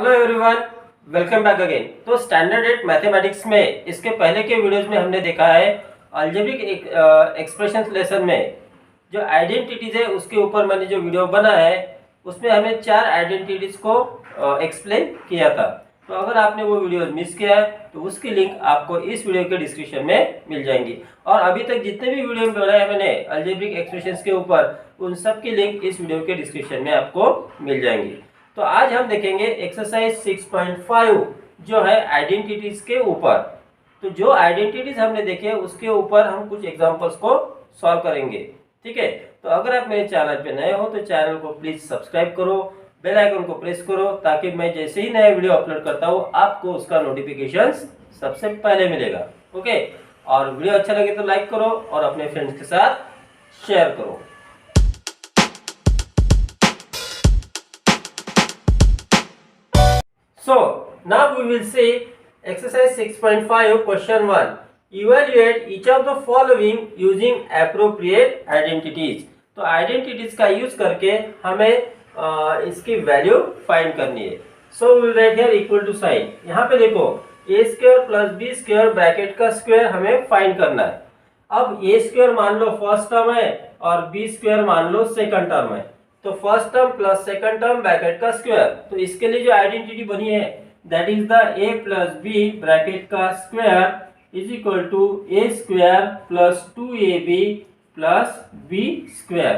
Hello everyone, welcome back again. तो standard 8 mathematics में इसके पहले के वीडियोज में हमने देखा है अलजेब्रिक एक्सप्रेशंस लेसन में जो आइडेंटिटीज है उसके ऊपर मैंने जो वीडियो बना है उसमें हमें 4 आइडेंटिटीज को एक्सप्लेन किया था। तो अगर आपने वो वीडियो मिस किया है तो उसकी लिंक आपको इस वीडियो के डिस्क्रिप्शन में मिल जाएंगी। और अभी तक जितने भी वीडियो बनाए मैंने अलजेब्रिक एक्सप्रेशंस के ऊपर उन सब की लिंक इस वीडियो के डिस्क्रिप्शन में आपको मिल जाएंगी। तो आज हम देखेंगे एक्सरसाइज 6.5 जो है आइडेंटिटीज के ऊपर। तो जो आइडेंटिटीज हमने देखे उसके ऊपर हम कुछ एग्जांपल्स को सॉल्व करेंगे। ठीक है, तो अगर आप मेरे चैनल पे नए हो तो चैनल को प्लीज सब्सक्राइब करो, बेल आइकन को प्रेस करो ताकि मैं जैसे ही नया वीडियो अपलोड करता हूँ आपको उसका नोटिफिकेशन सबसे पहले मिलेगा। ओके, और वीडियो अच्छा लगे तो लाइक करो और अपने फ्रेंड्स के साथ शेयर करो। So now we will see exercise 6.5 question 1. Evaluate each of the following using appropriate identities. तो आइडेंटिटीज का यूज करके हमें इसकी वैल्यू फाइंड करनी है। So we will write here equal to sine. यहाँ पे देखो a square plus B square bracket का स्क्वायर हमें फाइंड करना है। अब ए स्क्वायर मान लो फर्स्ट टर्म है और बी स्क्वायर मान लो सेकंड टर्म है। तो first term plus second term bracket का स्क्वायर, तो इसके लिए जो आइडेंटिटी बनी है that is the A plus B bracket का square is equal to A square plus 2ab plus B square.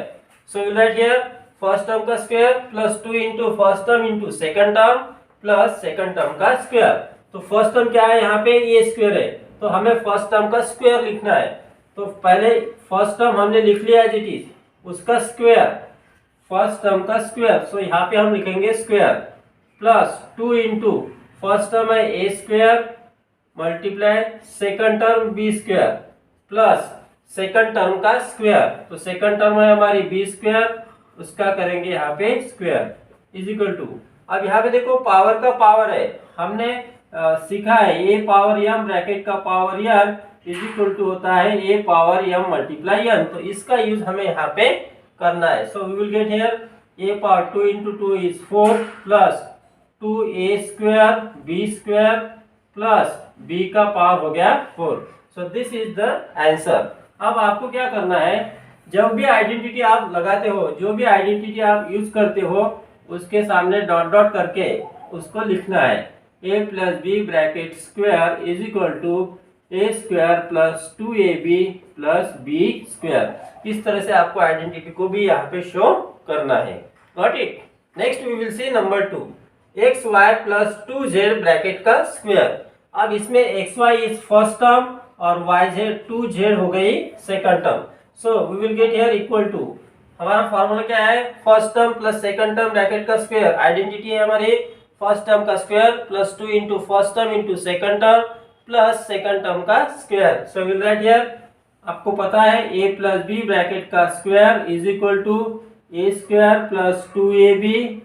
So will write here first term का square plus 2 into first term into second term plus second term का square. तो first term क्या है, यहाँ पे ए square है तो हमें फर्स्ट टर्म का स्क्वायर लिखना है। तो पहले फर्स्ट टर्म हमने लिख लिया एज इट इज, उसका स्क्वायर फर्स्ट टर्म का स्क्वायर। सो यहाँ पे हम लिखेंगे square plus 2 into first term है A square multiply second term B square plus second term का स्क्वायर। तो सेकंड टर्म है हमारी बी स्क्वायर, उसका करेंगे यहाँ पे स्क्वायर इज इक्वल टू। अब यहाँ पे देखो पावर का पावर है, हमने सीखा है ए पावर एम ब्रैकेट का power N is equal to होता है A power M multiply N. तो इसका यूज हमें यहाँ पे करना है। So we will get here a power 2 into 2 is 4 plus 2a square b square plus b का पावर हो गया 4। So this is the answer. अब आपको क्या करना है, जब भी आइडेंटिटी आप लगाते हो, जो भी आइडेंटिटी आप यूज करते हो उसके सामने डॉट डॉट करके उसको लिखना है। a plus B bracket square is equal to A square plus 2ab plus B square. इस तरह से आपको आइडेंटिटी को भी यहाँ पे शो करना है। Got it. Next we will see number 2 X Y plus 2z bracket का स्क्वायर। अब इसमें X Y is first term और वाई जेड 2z हो गई second term. So we will get here equal to, हमारा formula क्या है, first term plus second term bracket का स्क्वायर। आइडेंटिटी है हमारी फर्स्ट टर्म का square plus 2 into first term into second term plus second term का square. So will write here, आपको पता है a प्लस बी ब्रैकेट का square is equal to A square plus 2ab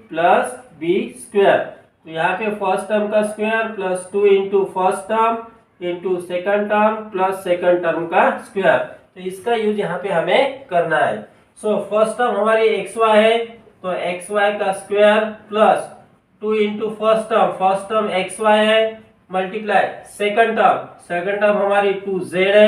plus B square. तो यहाँ पे first term का square plus 2 into first term into second term plus second term का square. तो इसका यूज यहाँ पे हमें करना है। सो फर्स्ट टर्म हमारी एक्स वाई है तो एक्स वाई का square plus 2 into first term x Y है मल्टीप्लाई सेकंड टर्म हमारी 2z है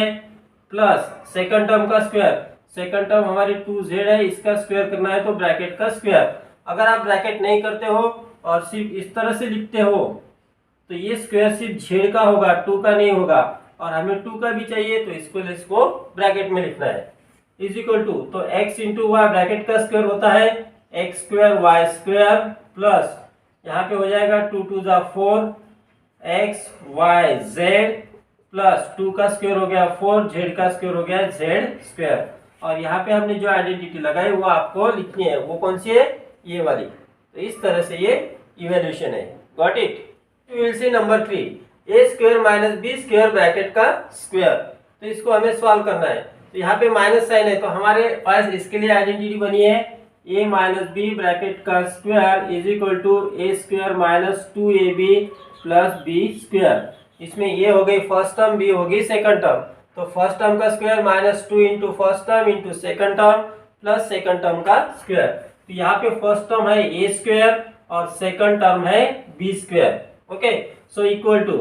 प्लस सेकंड टर्म का स्क्वायर, सेकंड टर्म हमारी 2z है, इसका स्क्वायर करना है तो ब्रैकेट का स्क्वायर। अगर आप ब्रैकेट नहीं करते हो और सिर्फ इस तरह से लिखते हो तो ये स्क्वायर सिर्फ z का होगा, 2 का नहीं होगा, और हमें 2 का भी चाहिए तो इसको ब्रैकेट में लिखना है इज इक्वल टू। तो x इंटू वाई ब्रैकेट का स्क्वायर होता है X square Y square plus यहाँ पे हो जाएगा 2 2 जा 4 एक्स वाई जेड प्लस 2 का स्क्वायर हो गया 4, z का स्क्वायर हो गया z स्क्वायर। और यहाँ पे हमने जो आइडेंटिटी लगाई वो आपको लिखनी है, वो कौन सी है, ये वाली। तो इस तरह से ये इवैल्यूएशन है। Got it. We will see number 3 A square minus B square bracket का स्क्वायर। तो इसको हमें सॉल्व करना है। तो यहाँ पे माइनस साइन है तो हमारे पास इसके लिए आइडेंटिटी बनी है a माइनस बी ब्रैकेट का square is equal to A square minus 2ab plus B square. इसमें ये हो गई फर्स्ट टर्म, बी हो गई सेकंड टर्म। तो फर्स्ट टर्म का square minus 2 into first term into second term plus second term का स्क्वायर। तो यहाँ पे फर्स्ट टर्म है ए स्क्वायर और सेकंड टर्म है B square. Okay, so equal to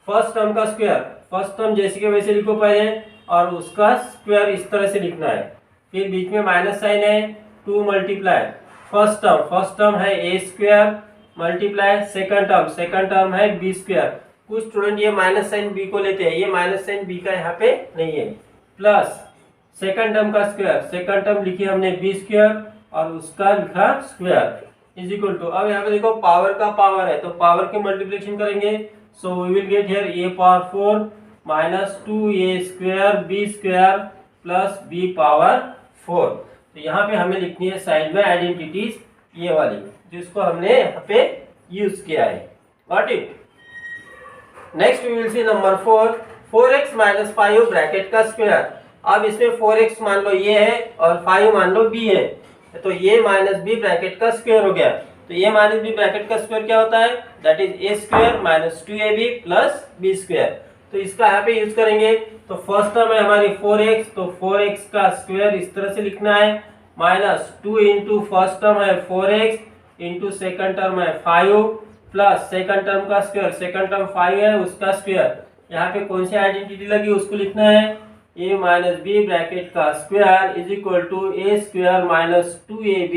first term का स्क्वायर, फर्स्ट टर्म जैसे के वैसे लिखो पहले, और उसका स्क्वायर इस तरह से लिखना है। फिर बीच में माइनस साइन है, 2 मल्टीप्लाई फर्स्ट टर्म है A square multiply second term है बी स्क्वायर। कुछ स्टूडेंट ये माइनस साइन बी को लेते हैं, ये माइनस साइन बी का यहाँ पे नहीं है, प्लस सेकंड टर्म का स्क्वायर, सेकंड टर्म लिखी हमने बी स्क्वायर और उसका लिखा स्क्वायर इज इक्वल टू, अब यहाँ पे देखो पावर का पावर है तो पावर की मल्टीप्लिकेशन करेंगे, so we will get here A power 4 minus 2a square B square plus B power 4। तो यहाँ पे हमें लिखनी है साइड में आइडेंटिटीज ये वाली, जिसको हमने यहाँ पे यूज किया है। Got it. Next we will see number 4, 4x minus 5 bracket का स्क्वायर। अब इसमें 4x मान लो ये है और 5 मान लो b है, तो ये माइनस बी ब्रैकेट का स्क्वायर हो गया। तो ये माइनस बी ब्रैकेट का स्क्वायर क्या होता है, that is A square minus 2ab plus B square. तो इसका यहाँ पे यूज करेंगे। तो फर्स्ट टर्म है हमारी 4x, तो 4x का स्क्वायर इस तरह से लिखना है, माइनस 2 इंटू फर्स्ट टर्म है 4x इंटू सेकंड टर्म है 5 प्लस सेकंड टर्म का स्क्वायर, सेकंड टर्म 5 है उसका स्क्वायर। यहाँ पे कौन सी आइडेंटिटी लगी उसको लिखना है, a माइनस बी ब्रैकेट का square is equal to A square minus 2ab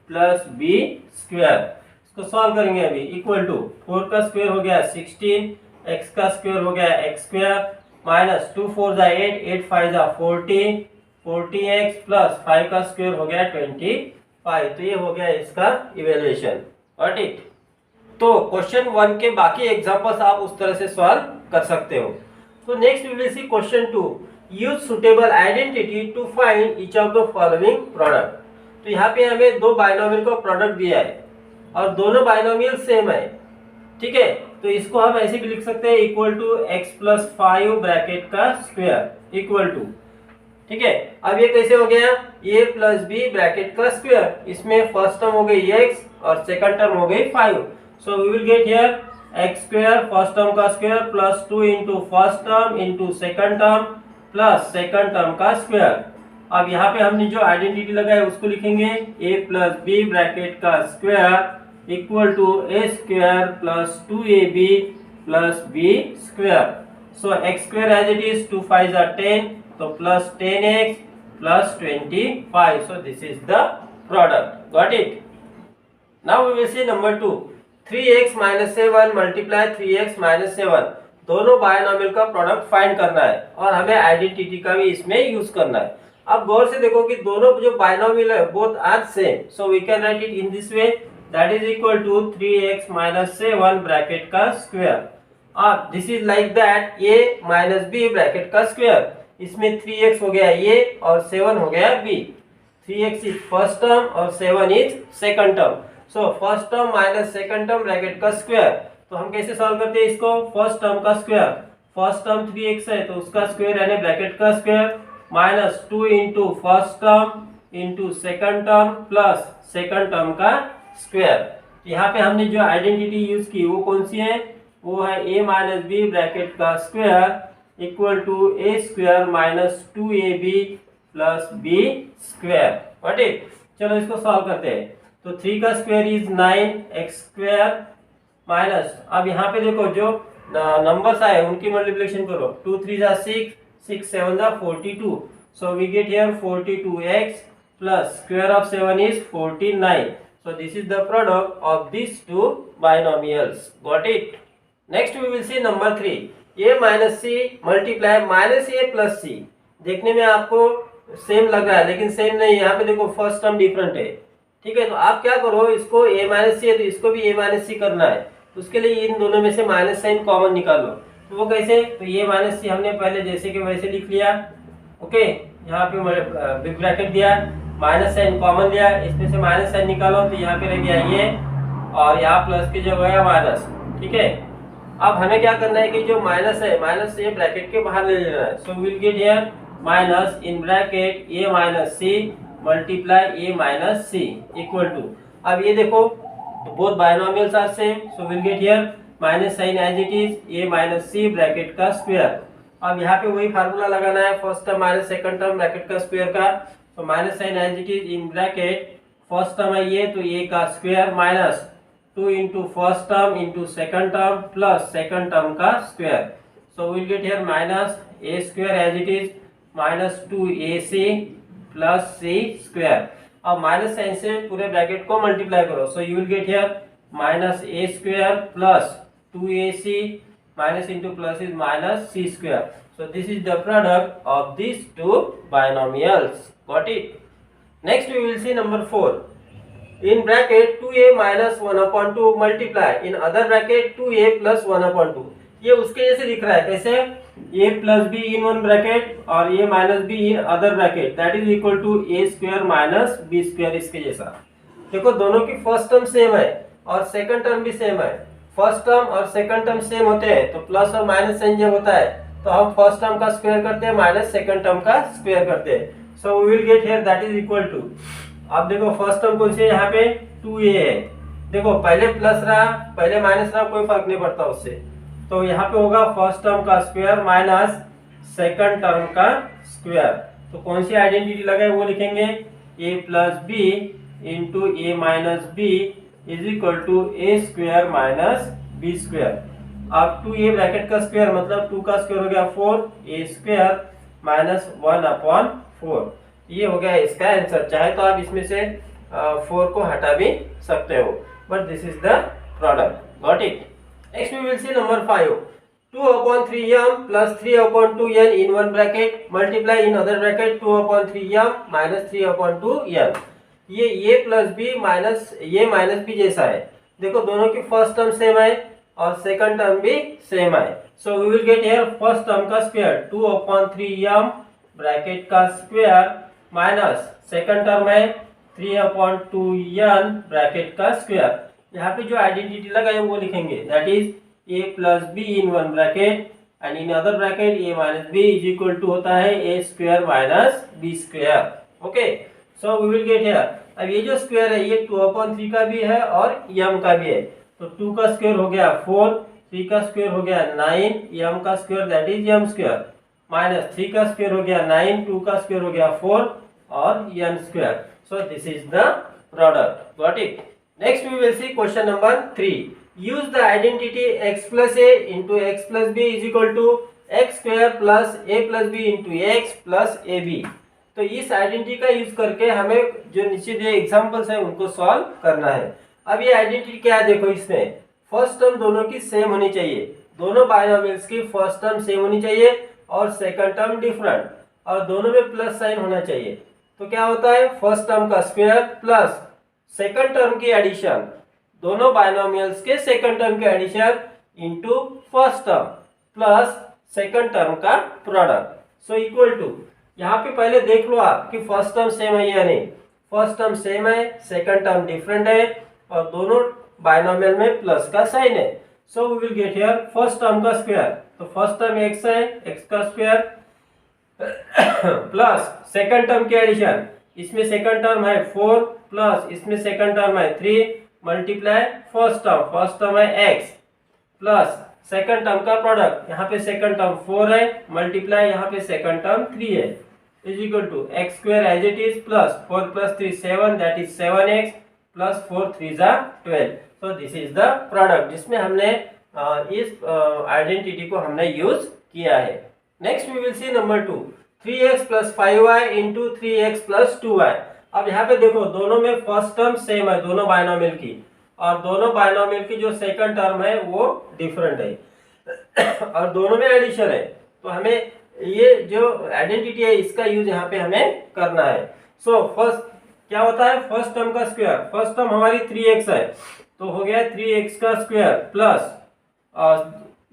plus B square. इसको सॉल्व करेंगे अभी, इक्वल टू 4 का स्क्वायर हो गया 16, x का स्क्वायर हो गया x स्क्वायर माइनस 2 4 जा 8, 8 5 जा 40, 40x प्लस 5 का स्क्वायर हो गया 25। तो ये हो गया इसका इवेल्युएशन। Got it. तो क्वेश्चन 1 के बाकी एग्जांपल्स आप उस तरह से सॉल्व कर सकते हो। तो next we will see question 2, use suitable identity to find each of the following product. तो यहाँ पे हमें दो बाइनोमियल का प्रोडक्ट दिया है और दोनों बाइनोमियल सेम है, ठीक है। तो इसको हम ऐसे भी लिख सकते हैं, equal to x plus 5 bracket का स्क्वायर इक्वल टू, ठीक है। अब ये कैसे हो गया, a प्लस बी ब्रैकेट का स्क्वायर, इसमें फर्स्ट टर्म हो गई x और सेकंड टर्म हो गई 5। So we will get here x square first term का square plus 2 into first term into second term plus second term का स्क्वायर। अब यहाँ पे हमने जो आइडेंटिटी लगाई उसको लिखेंगे, a प्लस बी ब्रैकेट का square equal to A square plus 2ab plus B square. So X square as it is, 2 5 are 10, तो plus 10x plus 25। So this is the product. Got it. Now we will see number 2, 3x minus 7 multiply 3x minus 7। दोनों binomial का product find करना है और हमें identity का भी इसमें यूज करना है। अब गौर से देखो कि दोनों जो बायनोमियल है both are same, so we can write it in this way, that is equal to 3x minus 7 bracket का स्क्वायर। अब this is like that a minus B bracket का स्क्वायर, इसमें 3x हो गया a और 7 हो गया b। 3x is first term और 7 is second term. So first term minus second term bracket का स्क्वायर। तो हम कैसे सॉल्व करते हैं इसको, फर्स्ट टर्म का स्क्वायर, फर्स्ट टर्म 3x है तो उसका स्क्वायर यानी ब्रैकेट का square minus 2 into first term into second term plus second term का स्क्वायर। यहाँ पे हमने जो आइडेंटिटी यूज की वो कौन सी है, वो है a माइनस बी ब्रैकेट का square equal to A square minus 2ab plus B square. What it. चलो इसको सॉल्व करते हैं। तो 3 का square is 9x square minus, अब यहाँ पे देखो जो नंबर्स आए उनकी मल्टीप्लिकेशन करो, 2 3 जा 6, 6 7 जा 42। So we get here 42x plus square of 7 is 49। So this is the product of these two binomials. Got it? Next we will see number 3. a minus c multiply minus a plus c. देखने में आपको same लग रहा है लेकिन same नहीं, यहाँ पे देखो फर्स्ट टर्म डिफरेंट है, ठीक है। तो आप क्या करो, इसको a माइनस सी है तो इसको भी a माइनस सी करना है, तो उसके लिए इन दोनों में से माइनस साइन कॉमन निकालो। तो वो कैसे, तो a माइनस सी हमने पहले जैसे कि वैसे लिख लिया, ओके। यहाँ पे बिग ब्रैकेट दिया, माइनस साइन कॉमन लिया, इसमें से माइनस साइन निकालो तो यहाँ पे रह गया ये और यहाँ प्लस की जगह है माइनस, ठीक है। अब हमें क्या करना है कि जो माइनस है, माइनस से ब्रैकेट के बाहर ले लेना है। So will get here minus in bracket a minus C multiply a minus C equal to, अब ये देखो both binomials are same, so will get here minus sign as it is a minus C bracket का square. अब यहाँ पे वही formula लगाना है, first term minus second term bracket का स्क्वायर का। तो minus sign as it is in bracket, first term है ये तो a का square minus 2 into first term into second term plus second term का square. So we'll get here minus a square as it is minus 2ac plus c square. अब minus sign से पूरे bracket को multiply करो. So you will get here minus a square plus 2ac minus into plus is minus c square. So this is the product of these two binomials. Got it? Next we will see number 4. In bracket 2a minus 1 upon 2 multiply in other bracket 2a plus 1 upon 2. ये उसके जैसे दिख रहा है. कैसे? a plus b in one bracket और a minus b in other bracket that is equal to a square minus b square. इसके जैसा. देखो दोनों की फर्स्ट टर्म सेम है और सेकंड टर्म भी सेम है. फर्स्ट टर्म और सेकंड टर्म सेम होते हैं तो प्लस और माइनस साइन जब होता है तो हम फर्स्ट टर्म का स्क्वायर करते हैं माइनस सेकंड टर्म का स्क्वायर करते हैं. So we will get here that is equal to. अब देखो फर्स्ट टर्म कौन सी है? यहाँ पे 2a है. देखो पहले प्लस रहा पहले माइनस रहा कोई फर्क नहीं पड़ता उससे. तो यहाँ पे होगा फर्स्ट टर्म का स्क्वायर माइनस सेकंड टर्म का स्क्वायर. तो कौन सी आइडेंटिटी लगाए वो लिखेंगे. a plus B into A minus B is equal to A square minus B square. अब 2a ब्रैकेट का स्क्वायर मतलब 2 का स्क्वायर हो गया 4 a स्क्वायर माइनस 1 अपॉन 4. ये हो गया इसका आंसर. चाहे तो आप इसमें से 4 को हटा भी सकते हो but this is the product. Got it? Next we will see number 5. 2 upon 3m plus 3 upon 2n in one bracket multiply in other bracket 2 upon 3m minus 3 upon 2n. ये a प्लस बी माइनस ये minus B जैसा है. देखो दोनों की first term same है और second term भी सेम है. So we will get here first term का स्क्वायर 2 upon 3m ब्रैकेट का स्क्वायर माइनस सेकंड टर्म है 3 upon 2n ब्रैकेट का स्क्वायर. यहाँ पे जो आइडेंटिटी लगाए वो लिखेंगे that is a plus B in one bracket and in other bracket a minus B is equal to होता है a square minus B square. Okay so we will get here. अब ये जो स्क्वायर है ये 2 upon 3 का भी है और m का भी है. तो 2 का स्क्वायर हो गया 4 3 का स्क्वायर हो गया 9 m का square that is m square minus 3 का स्क्वायर हो गया 9 2 का स्क्वायर हो गया 4 और n square. So this is the product. Got it? Next we will see question number 3. Use the identity x plus a into x plus b is equal to x square plus a plus b into x plus ab. तो इस identity का use करके हमें जो नीचे दिए examples हैं उनको सॉल्व करना है. अब ये आइडेंटिटी क्या है? देखो इसमें फर्स्ट टर्म दोनों की सेम होनी चाहिए. दोनों बाइनोमियल्स की फर्स्ट टर्म सेम होनी चाहिए और सेकंड टर्म डिफरेंट और दोनों में प्लस साइन होना चाहिए. तो क्या होता है? फर्स्ट टर्म का स्क्वायर प्लस सेकंड टर्म की एडिशन. दोनों बाइनोमियल्स के सेकंड टर्म के addition into first term plus second term का प्रोडक्ट. So equal to. यहाँ पे पहले देख लो आप कि फर्स्ट टर्म सेम है या नहीं. फर्स्ट टर्म सेम है सेकंड टर्म डिफरेंट है और दोनों बाइनोमियल में प्लस का साइन है. So we will get here first term का स्क्वायर. तो फर्स्ट टर्म x है x का स्क्वायर प्लस सेकंड टर्म की एडिशन. इसमें सेकंड टर्म है 4 प्लस इसमें सेकंड टर्म है 3 मल्टीप्लाई फर्स्ट टर्म है x प्लस सेकंड टर्म का प्रोडक्ट. यहाँ पे सेकंड टर्म 4 है मल्टीप्लाई यहाँ पे सेकंड टर्म 3 है is equal to X square as it is plus 4 plus 3 7 that is 7x plus 4 3 12. So this is the product जिसमें हमने इस आइडेंटिटी को हमने यूज किया है. Next we will see number 2. 3x plus 5y into 3x plus 2y. अब यहाँ पे देखो दोनों में फर्स्ट टर्म सेम है दोनों बाइनोमियल की और दोनों बाइनोमियल की जो सेकंड टर्म है वो डिफरेंट है और दोनों में एडिशन है. तो हमें ये जो आइडेंटिटी है इसका यूज यहाँ पे हमें करना है. सो फर्स्ट क्या होता है? फर्स्ट टर्म का स्क्वायर. फर्स्ट टर्म हमारी 3x है तो हो गया 3x का स्क्वायर प्लस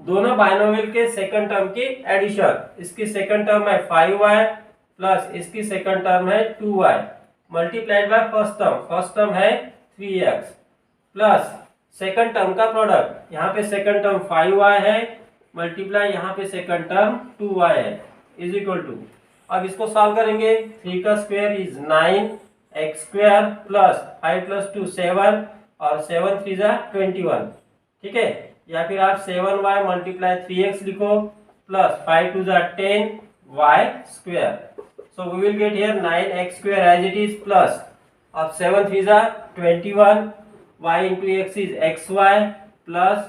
दोनों बाइनोमियल के सेकंड टर्म की एडिशन. इसकी सेकंड टर्म है 5y प्लस इसकी सेकंड टर्म है 2y multiplied by first term है 3x प्लस सेकंड टर्म का प्रोडक्ट. यहाँ पे सेकंड टर्म 5y है मल्टीप्लाई यहाँ पे सेकंड टर्म 2y है इज इक्वल टू. अब इसको सॉल्व करेंगे. 3 का square is 9x square plus 5 plus 2 7 और 7 3 21. ठीक है. या फिर आप 7y मल्टीप्लाई 3x लिखो plus 5 2 10y square. So we will get here 9x square as it is plus of 7 3 21 y into x is xy plus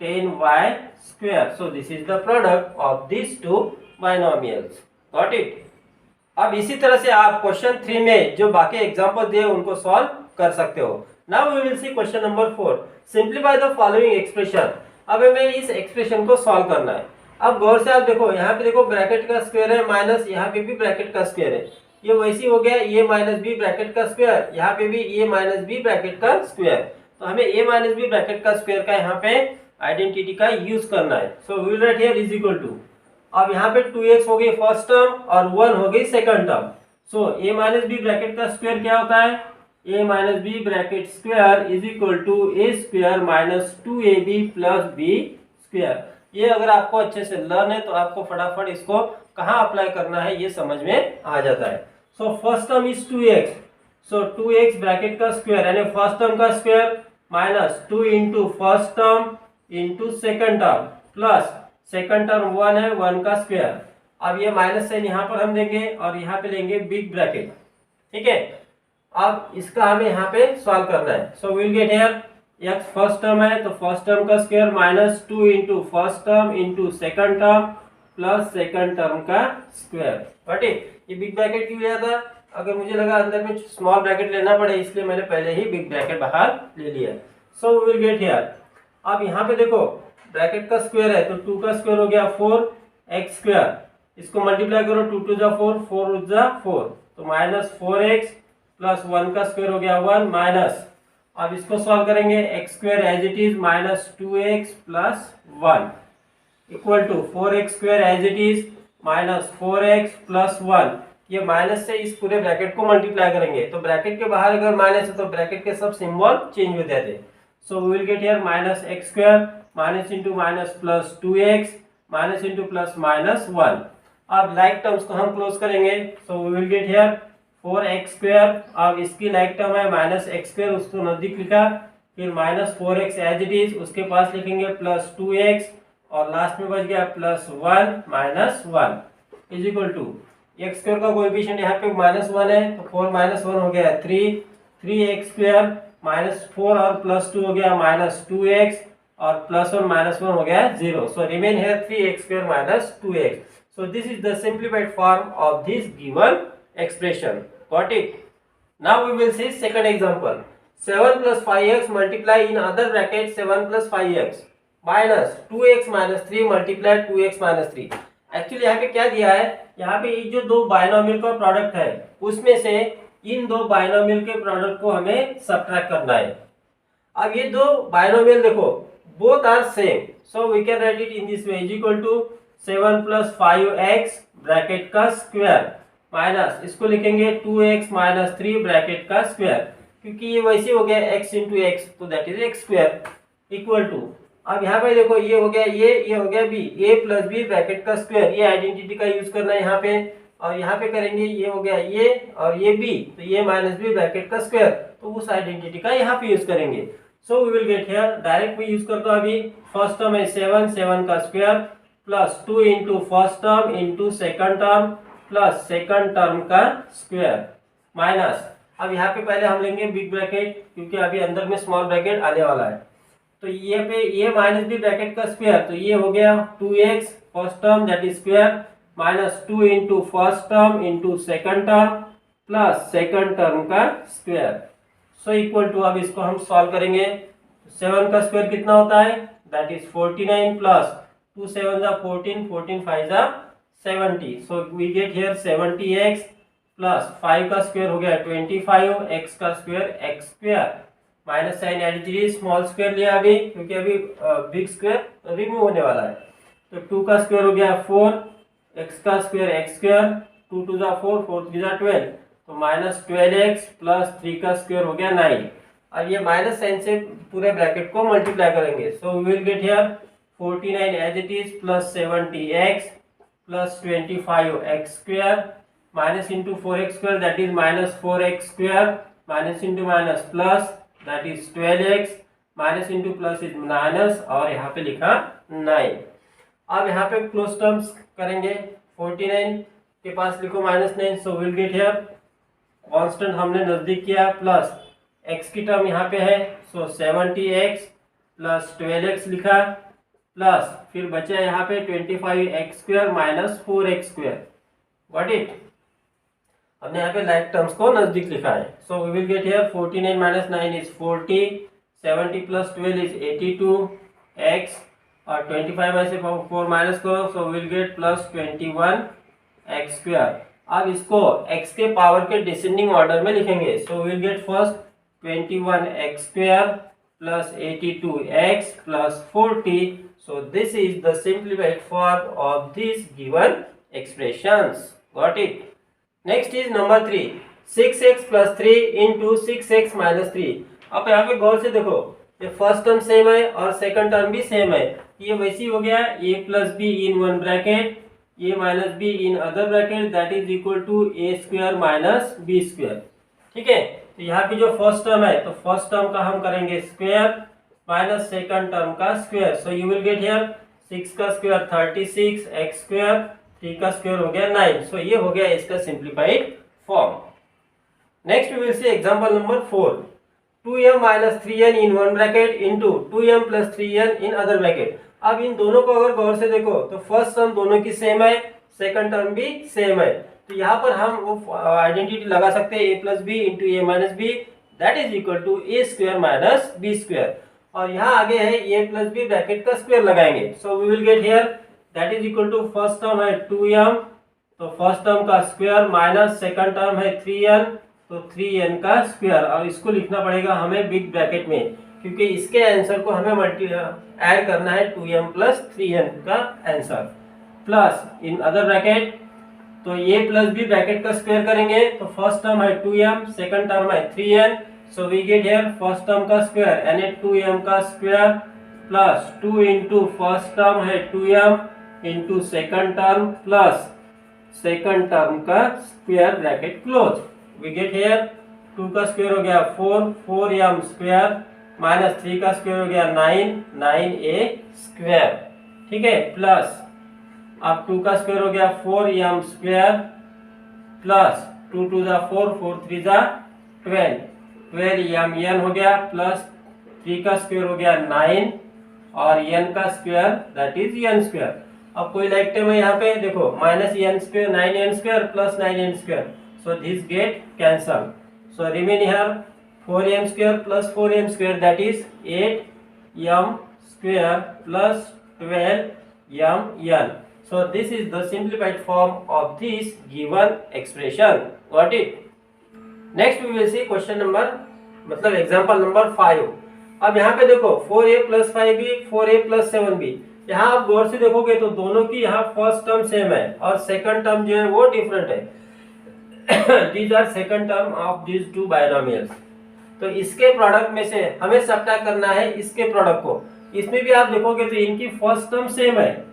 10y square. So this is the product of these two binomials. Got it? अब इसी तरह से आप question 3 में जो बाकी example दिए उनको सॉल्व कर सकते हो. Now we will see question number 4. Simplify the following expression. अब हमें इस एक्सप्रेशन को सॉल्व करना है. अब गौर से आप देखो, यहाँ पे देखो ब्रैकेट का स्क्वायर है माइनस यहाँ पे भी ब्रैकेट का स्क्वायर है. ये वैसी हो गया ए माइनस बी ब्रैकेट का स्क्वायर, यहाँ पे भी ए माइनस बी ब्रैकेट का स्क्वायर. तो हमें ए माइनस बी ब्रैकेट का स्क्वायर का यहाँ पे आइडेंटिटी का यूज करना है. So we will write here is equal to, अब यहाँ पे 2x हो गई फर्स्ट टर्म और 1 हो गई second term. So A minus B bracket का स्क्वायर क्या होता है? A minus B bracket square is equal to A square minus 2ab plus B square. ये अगर आपको अच्छे से लर्न है तो आपको फटाफट इसको कहाँ अप्लाई करना है ये समझ में आ जाता है. So first term is 2x. So 2x bracket का स्क्वायर यानी फर्स्ट टर्म का square minus 2 into first term into second term plus second term 1 है 1 का स्क्वायर. अब ये माइनस साइन यहाँ पर हम लेंगे और यहाँ पे लेंगे बिग ब्रैकेट. ठीक है, अब इसका हमें यहाँ पे सॉल्व करना है. So will get here x first term है तो फर्स्ट टर्म का square minus 2 into first term into second term plus second term का स्क्वायर. ठीक, ये बिग ब्रैकेट क्यों लिया था? अगर मुझे लगा अंदर में स्मॉल ब्रैकेट लेना पड़े इसलिए मैंने पहले ही बिग ब्रैकेट बाहर ले लिया. सो विल गेट हियर, अब यहाँ पे देखो ब्रैकेट का स्क्वायर है तो 2 का स्क्वायर हो गया 4x स्क्वायर. इसको मल्टीप्लाई करो 2 टू जा 4 4 टू जा 4 तो माइनस 4x प्लस 1 का स्क्वायर हो गया 1 माइनस. अब इसको सॉल्व करेंगे x square as it is minus 2x plus 1 equal to 4x square as it is minus 4x plus 1. ये माइनस से इस पूरे ब्रैकेट को मल्टीप्लाई करेंगे तो ब्रैकेट के बाहर अगर माइनस है तो ब्रैकेट के सब सिंबल चेंज हो जाते हैं. So we will get here minus x square minus into minus plus 2x minus into plus minus 1. अब लाइक टर्म्स को हम क्लोज करेंगे. So we will get here 4x square. अब इसकी लाइक टर्म है माइनस x स्क्वायर, उसको नजदीक लिखा, फिर minus 4x as it is उसके पास लिखेंगे प्लस 2x और लास्ट में बच गया plus 1 minus 1 is equal to X square का कोएफिशिएंट यहाँ पे माइनस 1 है तो 4 माइनस 1 हो गया 3x स्क्वायर माइनस 4 और प्लस 2 हो गया माइनस 2x और प्लस 1 माइनस 1 हो गया 0. So remain here 3x square minus 2x. So this is the simplified form of this given expression. Got it? Now we will see second example. 7 plus 5x multiply in other bracket 7 plus 5x minus 2x minus 3 multiply 2x minus 3. Actually यहाँ पे क्या दिया है, यहाँ पे ये जो दो बाइनोमियल का प्रोडक्ट है उसमें से इन दो बाइनोमियल के प्रोडक्ट को हमें सब्ट्रैक्ट करना है. अब ये दो बाइनोमियल देखो both are same, so we can write it in this way is equal to 7 plus 5x bracket का स्क्वायर माइनस इसको लिखेंगे 2x minus 3 ब्रैकेट का स्क्वायर, क्योंकि ये वैसे हो गया x इंटू एक्स तो that is X square equal to. अब यहाँ पे देखो ये हो गया ये हो गया b, a plus B bracket का स्क्वायर. ये आइडेंटिटी का यूज करना है यहाँ पे और यहाँ पे करेंगे ये हो गया ये और ये b तो ये माइनस बी ब्रैकेट का स्क्वायर तो उस आइडेंटिटी का यहाँ पे यूज करेंगे. So we will get here direct में यूज करता हूँ अभी. फर्स्ट टर्म है 7 का square plus 2 into first term into second term plus second term का स्क्वायर माइनस. अब यहाँ पे पहले हम लेंगे बिग ब्रैकेट क्योंकि अभी अंदर में स्मॉल ब्रैकेट आने वाला है. तो ये पे ये माइनस बी ब्रैकेट का स्क्वायर तो ये हो गया 2x first term that is square minus 2 into first term into second term plus second term का स्क्वायर. सो इक्वल टू अब इसको हम सॉल्व करेंगे. 7 का स्क्वायर कितना होता है दैट इज 49 प्लस 2 7 जा 14 14 5 जा 70. So we get here 70x plus 5 का स्क्वायर हो गया 25 x का square x square minus sign additive small square लिया अभी क्योंकि अभी बिग स्क्वायर रिमूव होने वाला है. तो 2 का स्क्वायर हो गया 4 x का स्क्वायर x स्क्वायर 2 2 जा 4 4 3 जा 12 तो माइनस 12x प्लस 3 का स्क्वायर हो गया 9. अब ये माइनस साइन से पूरे ब्रैकेट को मल्टीप्लाई करेंगे. So we will get here 49 as it is plus 70x plus 25x square minus into 4x square that is minus 4x square minus into minus plus that is 12x minus into plus is minus और यहाँ पे लिखा 9. अब यहाँ पे close terms करेंगे. 49 के पास लिखो minus 9 so will get here constant हमने नजदीक किया प्लस x की टर्म यहाँ पे है, सो 70x प्लस 12x लिखा, प्लस फिर बचा यहाँ पे 25x² minus 4x²। Got it. हमने यहाँ पे लाइक टर्म्स को नजदीक लिखा है। So we will get here 49 minus 9 is 40, 70 plus 12 is 82x, और 25 में से 4 माइनस करो, सो विल गेट प्लस 21x²। अब इसको x के पावर के डिसेंडिंग ऑर्डर में लिखेंगे। सो will get first 21x² plus 82x plus 40। So this is the simplified form of this given expressions. Got it. Next is number 3, 6x plus 3 into 6x minus 3। अब यहाँ पे गौर से देखो, ये फर्स्ट टर्म सेम है और सेकंड टर्म भी same है। ये वैसी हो गया a plus B in one bracket, a minus B in other bracket, that is equal to a² minus b²। ठीक है, तो यहाँ पे जो फर्स्ट टर्म है, तो फर्स्ट टर्म का हम करेंगे स्क्वायर माइनस सेकंड टर्म का square. So you will get here 6 का स्क्वायर 36, x², 3 का स्क्वायर हो गया 9। सो ये हो गया इसका simplified form. Next we will see example number 4, 2m minus 3n in one bracket into 2m plus 3n in other bracket. अब इन दोनों को अगर गौर से देखो तो फर्स्ट टर्म दोनों की सेम है, सेकंड टर्म भी सेम है, तो यहाँ पर हम वो आइडेंटिटी लगा सकते हैं a plus B into a minus B, that is equal to a² minus b²। और यहाँ आगे है a प्लस बी ब्रैकेट का स्क्वायर लगाएंगे। So we will get here that is equal to first term है 2m, तो first term का square minus second term है 3n, तो 3n का स्क्वायर। और इसको लिखना पड़ेगा हमें बिग ब्रैकेट में, क्योंकि इसके आंसर को हमें ऐड करना है 2m प्लस 3n का आंसर, प्लस इन अदर ब्रैकेट तो a प्लस बी ब्रैकेट का स्क्वायर करेंगे, तो फर्स्ट टर्म है 2m, सेकंड टर्म है 3n, so we get here first term का स्क्वायर यानी 2m का square plus 2 into first term है 2m into second term plus second term का square bracket close. We get here 2 का square हो गया 4, 4m square minus 3 का square हो गया 9, 9a²। ठीक है, प्लस अब 2 का स्क्वायर हो गया 4m स्क्वायर प्लस 2 2 जा 4, 4 3 जा 12, 12m हो गया, प्लस 3 का स्क्वायर हो गया 9 और n का स्क्वायर दैट इज n²। अब कोई लाइक टर्म है यहाँ पे देखो, minus n² 9n² plus 9n², so this get cancel. So remain here 4m² plus 4m² that is 8m² plus 12mn। So this is the simplified form of this given expression. Got it? Next we will see question number मतलब example number 5। अब यहाँ पे देखो 4a plus 5b 4a plus 7b। यहाँ आप गौर से देखोगे तो दोनों की यहाँ फर्स्ट टर्म सेम है और सेकंड टर्म जो है वो डिफरेंट है। These are second term of these two binomials। तो इसके प्रोडक्ट में से हमें सब्ट्रैक्ट करना है इसके प्रोडक्ट को। इसमें भी आप देखोगे तो इनकी फर्स्ट टर्म सेम है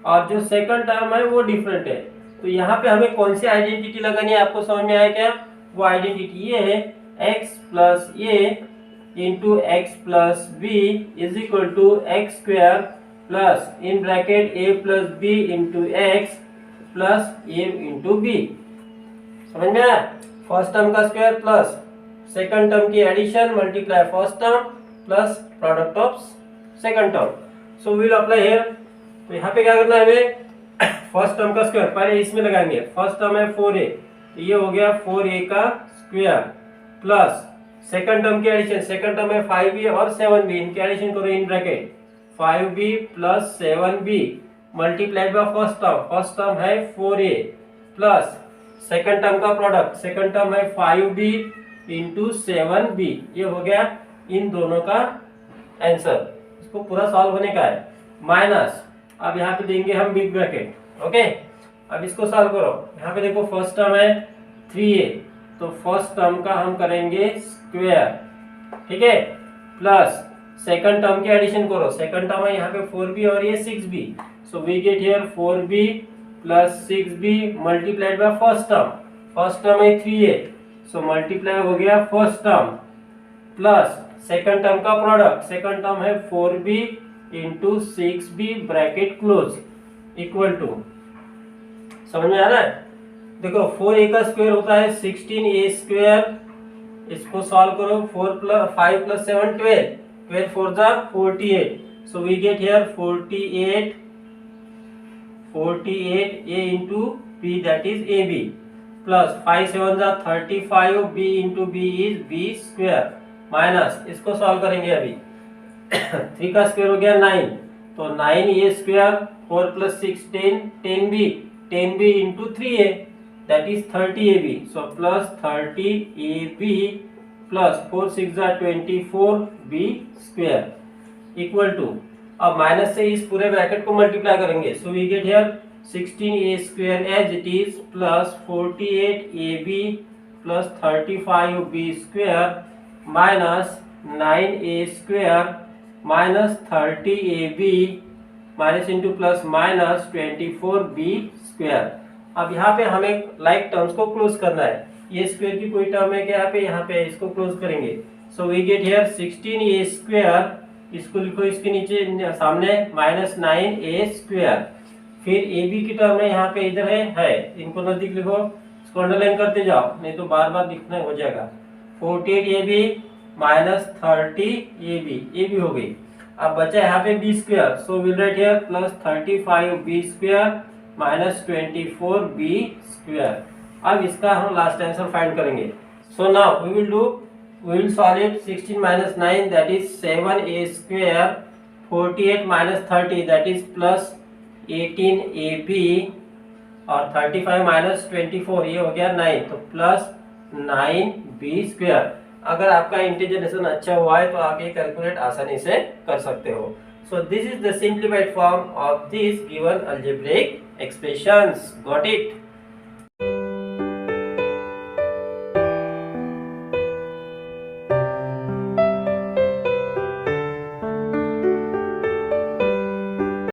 और जो सेकंड टर्म है वो डिफरेंट है। तो यहाँ पे हमें कौन सी आइडेंटिटी लगानी है, आपको समझ में आया क्या? वो आइडेंटिटी ये है x plus a into X plus B is equal to x² plus in bracket a plus B into X plus a into B. समझ में आया? फर्स्ट टर्म का स्क्वायर प्लस सेकंड टर्म की addition multiply first term plus product of second term. So we विल apply here. तो यहाँ पे क्या करना है हमें, फर्स्ट टर्म का स्क्वायर पहले इसमें लगाएंगे। फर्स्ट टर्म है 4a, तो ये हो गया 4a का स्क्वायर प्लस सेकंड टर्म की एडिशन, सेकंड टर्म है 5b और 7b, इनकी एडिशन करो in bracket 5b plus 7b multiplied by first term है 4a प्लस सेकंड टर्म का प्रोडक्ट, सेकंड टर्म है 5b इंटू 7b। ये हो गया इन दोनों का आंसर। इसको पूरा सॉल्व होने का है माइनस, अब यहाँ पे देंगे हम बिग ब्रैकेट। ओके, अब इसको सॉल्व करो। यहाँ पे देखो फर्स्ट टर्म है 3a, तो फर्स्ट टर्म का हम करेंगे स्क्वायर, ठीक है, प्लस सेकंड टर्म की एडिशन करो। सेकंड टर्म है यहाँ पे 4b और ये 6b, so we get here 4b plus 6b multiplied by first term है 3a, सो मल्टीप्लाई हो गया first term plus second term का प्रोडक्ट, सेकंड टर्म है 4b into 6b bracket close equal to. समझ में आ रहा है? देखो 4a का स्क्वायर होता है 16a² इसको सॉल्व करो, 5 + 7 12, 12 4 जा 48, so we get here 48 a into b, that is ab, plus 5 7 जा 35, b into b is b square, minus इसको सॉल्व करेंगे अभी 3 का स्क्वायर हो गया 9, तो 9a square, 4 + 6 10, 10b into 3a, that is 30ab, so plus 30ab plus 4 6 जा 24b square equal to, अब माइनस से इस पूरे ब्रैकेट को मल्टीप्लाई करेंगे, so we get here 16a square as it is plus 48ab plus 35b square minus 9a square minus 30ab minus into plus minus 24b square. अब यहाँ पे हमें लाइक टर्म्स को क्लोज करना है, ये स्क्वायर की कोई टर्म है क्या यहाँ पे इसको क्लोज करेंगे, so we get here 16a square, इसको लिखो इसके नीचे सामने माइनस 9a स्क्वायर, फिर ab की टर्म है यहाँ पे इधर है इनको नजदीक लिखो, इसको अंडरलाइन करते जाओ नहीं तो बार बार लिखना हो जाएगा, 48ab माइनस 30ab हो गई। अब बचा यहाँ पे b square, so will write here plus 35b square minus 24b square. अब इसका हम लास्ट आंसर फाइंड करेंगे, so now we will solve it, 16 minus 9 that is 7a square, 48 minus 30 that is plus 18ab और 35 minus 24 ये हो गया 9, तो plus 9b square. अगर आपका इंटीजरेशन अच्छा हुआ है तो आप ये कैलकुलेट आसानी से कर सकते हो। सो this is the simplified form of this given algebraic expressions, got it.